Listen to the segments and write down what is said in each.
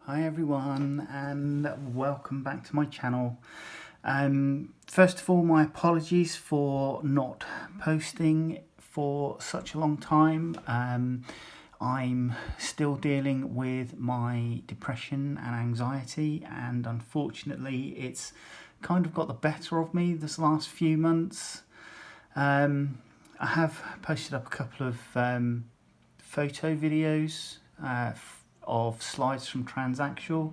Hi everyone, and welcome back to my channel. First of all, my apologies for not posting for such a long time. I'm still dealing with my depression and anxiety, and unfortunately it's kind of got the better of me this last few months. I have posted up a couple of photo videos of slides from Transaxle,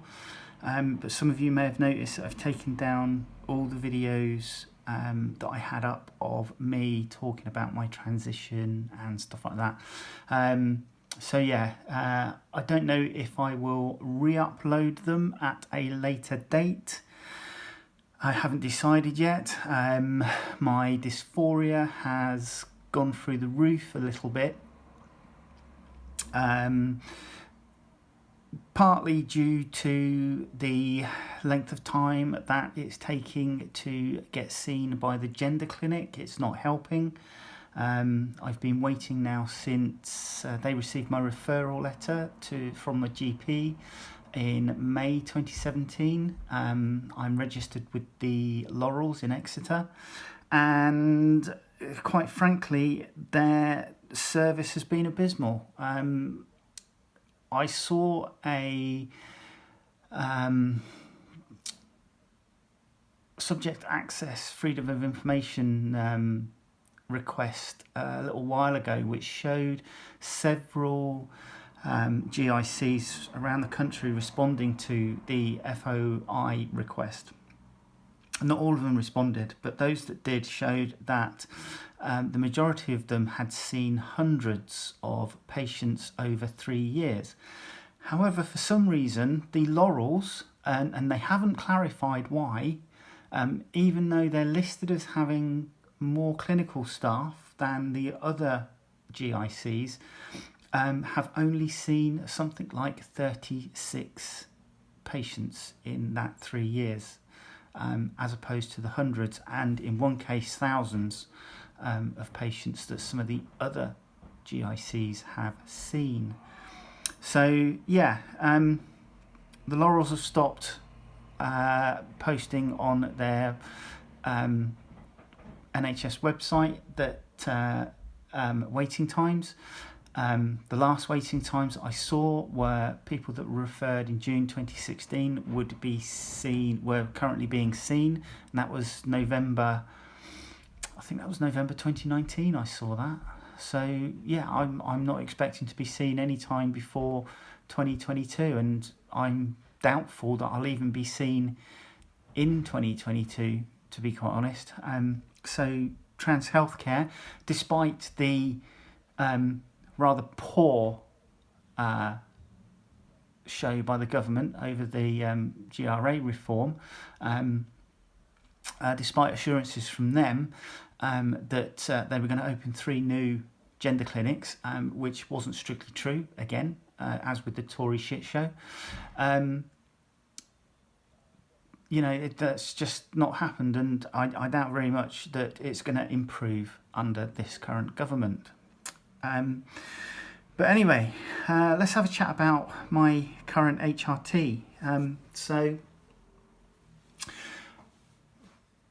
but some of you may have noticed that I've taken down all the videos that I had up of me talking about my transition and stuff like that. So yeah, I don't know if I will re-upload them at a later date. I haven't decided yet. My dysphoria has gone through the roof a little bit. Partly due to the length of time that it's taking to get seen by the gender clinic. It's not helping. I've been waiting now since they received my referral letter from the GP in May 2017. I'm registered with the Laurels in Exeter, and quite frankly their service has been abysmal. I saw a subject access freedom of information request a little while ago, which showed several GICs around the country responding to the FOI request. Not all of them responded, but those that did showed that the majority of them had seen hundreds of patients over 3 years. However, for some reason, the Laurels, and they haven't clarified why, even though they're listed as having more clinical staff than the other GICs, have only seen something like 36 patients in that 3 years. As opposed to the hundreds, and in one case thousands of patients that some of the other GICs have seen. So yeah, the Laurels have stopped posting on their NHS website that waiting times. The last waiting times I saw were people that were referred in June 2016 were currently being seen, and that was November, I think that was November 2019 I saw that. So yeah, I'm not expecting to be seen any time before 2022, and I'm doubtful that I'll even be seen in 2022, to be quite honest. So Trans Healthcare, despite the rather poor show by the government over the GRA reform, despite assurances from them that they were going to open 3 new gender clinics, which wasn't strictly true, again, as with the Tory shit show. That's just not happened, and I doubt very much that it's going to improve under this current government. But anyway, let's have a chat about my current HRT. So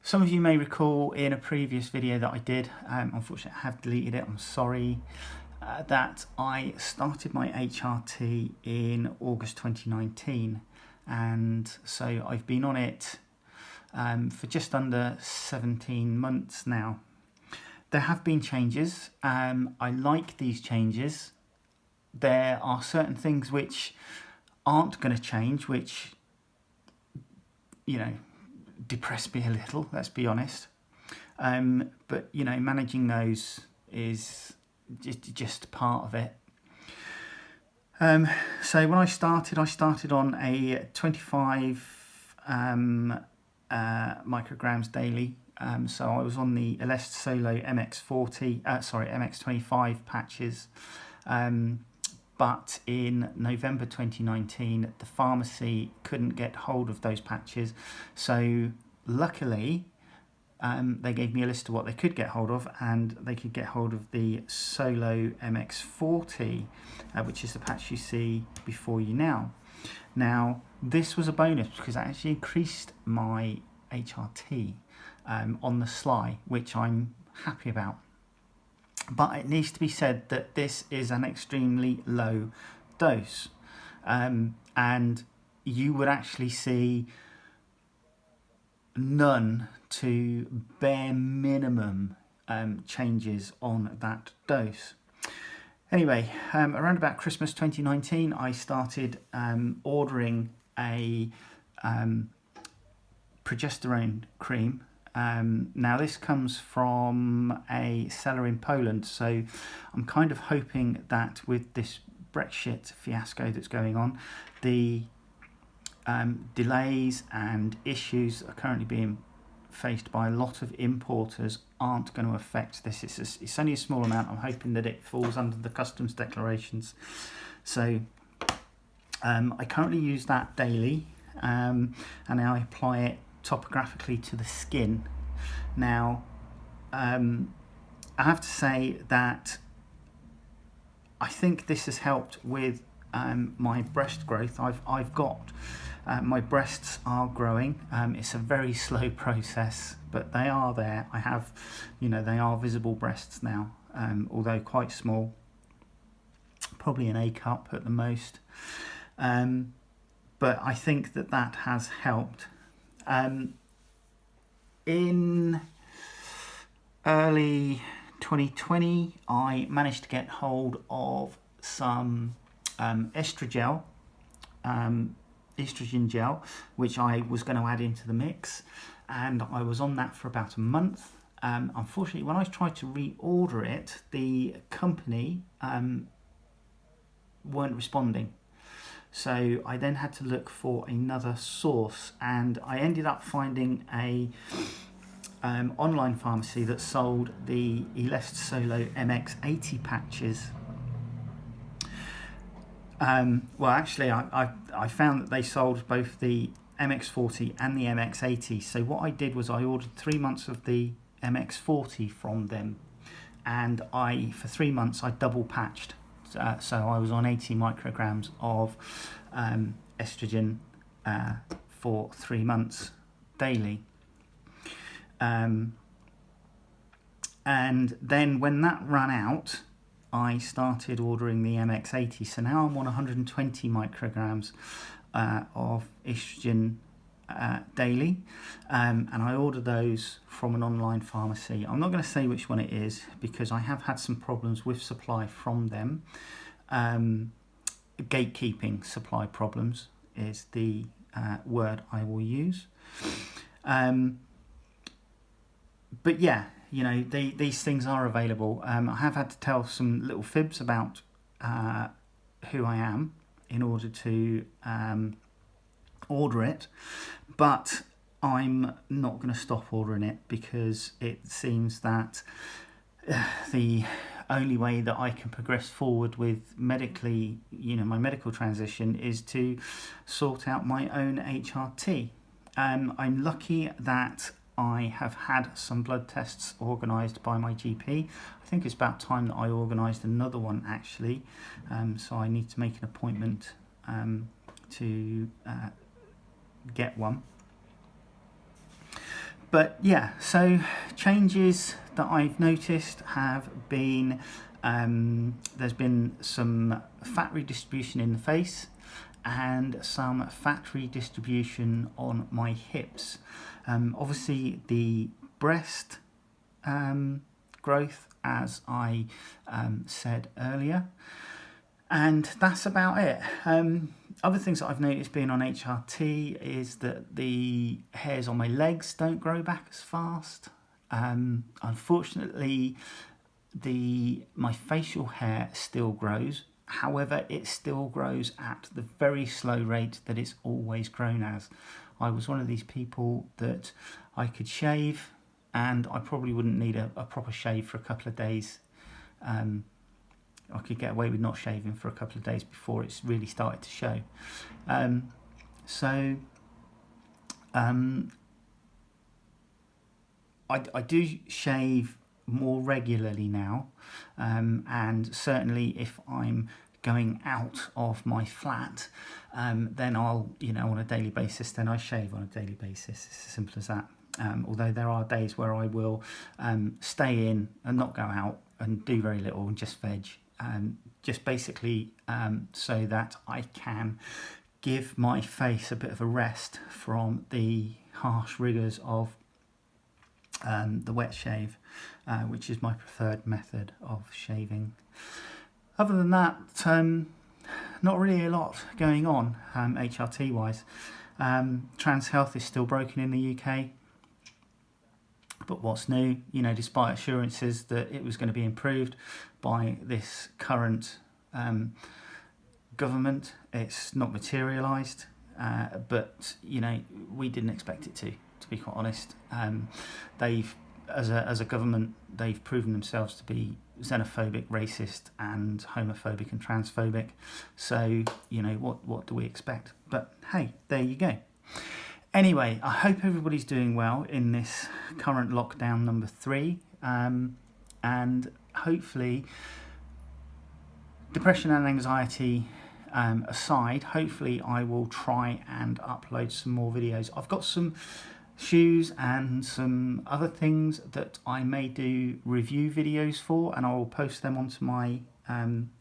some of you may recall in a previous video that I did, unfortunately I have deleted it, I'm sorry, that I started my HRT in August 2019, and so I've been on it for just under 17 months now. There have been changes. I like these changes. There are certain things which aren't going to change, which, depress me a little, let's be honest. But, managing those is just part of it. So when I started on a 25 micrograms daily. So I was on the Elest Solo MX25 patches. But in November 2019, the pharmacy couldn't get hold of those patches. So luckily, they gave me a list of what they could get hold of, and they could get hold of the Solo MX40, which is the patch you see before you now. Now, this was a bonus because it actually increased my HRT on the sly, which I'm happy about. But it needs to be said that this is an extremely low dose, and you would actually see none to bare minimum changes on that dose. Anyway, around about Christmas 2019, I started ordering a progesterone cream. Now this comes from a seller in Poland, so I'm kind of hoping that with this Brexit fiasco that's going on, the delays and issues that are currently being faced by a lot of importers aren't going to affect this. It's only a small amount. I'm hoping that it falls under the customs declarations. So I currently use that daily, and I apply it topographically to the skin. Now, I have to say that I think this has helped with my breast growth. I've got my breasts are growing. It's a very slow process, but they are there. I have, they are visible breasts now, although quite small, probably an A cup at the most. But I think that has helped. In early 2020, I managed to get hold of some Estrogen Gel, which I was going to add into the mix, and I was on that for about a month. Unfortunately, when I tried to reorder it, the company weren't responding. So I then had to look for another source, and I ended up finding a online pharmacy that sold the Elest Solo MX80 patches. Well, actually, I found that they sold both the MX40 and the MX80. So what I did was I ordered 3 months of the MX40 from them, and for 3 months I double patched. So I was on 80 micrograms of estrogen for 3 months daily. And then when that ran out, I started ordering the MX80. So now I'm on 120 micrograms of estrogen daily, and I order those from an online pharmacy. I'm not going to say which one it is because I have had some problems with supply from them. Gatekeeping supply problems is the word I will use. But yeah, these things are available. I have had to tell some little fibs about who I am in order to order it, but I'm not going to stop ordering it because it seems that the only way that I can progress forward with medically, my medical transition is to sort out my own HRT. I'm lucky that I have had some blood tests organised by my GP. I think it's about time that I organised another one actually. So I need to make an appointment to get one. But yeah, so changes that I've noticed have been, there's been some fat redistribution in the face and some fat redistribution on my hips. Obviously the breast growth, as I said earlier, and that's about it. Other things that I've noticed being on HRT is that the hairs on my legs don't grow back as fast. Unfortunately, my facial hair still grows. However, it still grows at the very slow rate that it's always grown as. I was one of these people that I could shave and I probably wouldn't need a proper shave for a couple of days. I could get away with not shaving for a couple of days before it's really started to show. I do shave more regularly now, and certainly if I'm going out of my flat, then I'll, on a daily basis, then I shave on a daily basis. It's as simple as that. Although there are days where I will stay in and not go out and do very little and just veg, just basically so that I can give my face a bit of a rest from the harsh rigours of the wet shave, which is my preferred method of shaving. Other than that, not really a lot going on HRT wise. Trans health is still broken in the UK. But what's new, despite assurances that it was going to be improved by this current government, it's not materialised. But we didn't expect it to be quite honest. They've, as a government, they've proven themselves to be xenophobic, racist, and homophobic and transphobic. So what do we expect? But hey, there you go. Anyway, I hope everybody's doing well in this current lockdown number 3, and hopefully depression and anxiety aside, hopefully I will try and upload some more videos. I've got some shoes and some other things that I may do review videos for, and I will post them onto my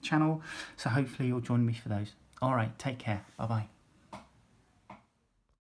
channel, so hopefully you'll join me for those. Alright, take care, bye bye.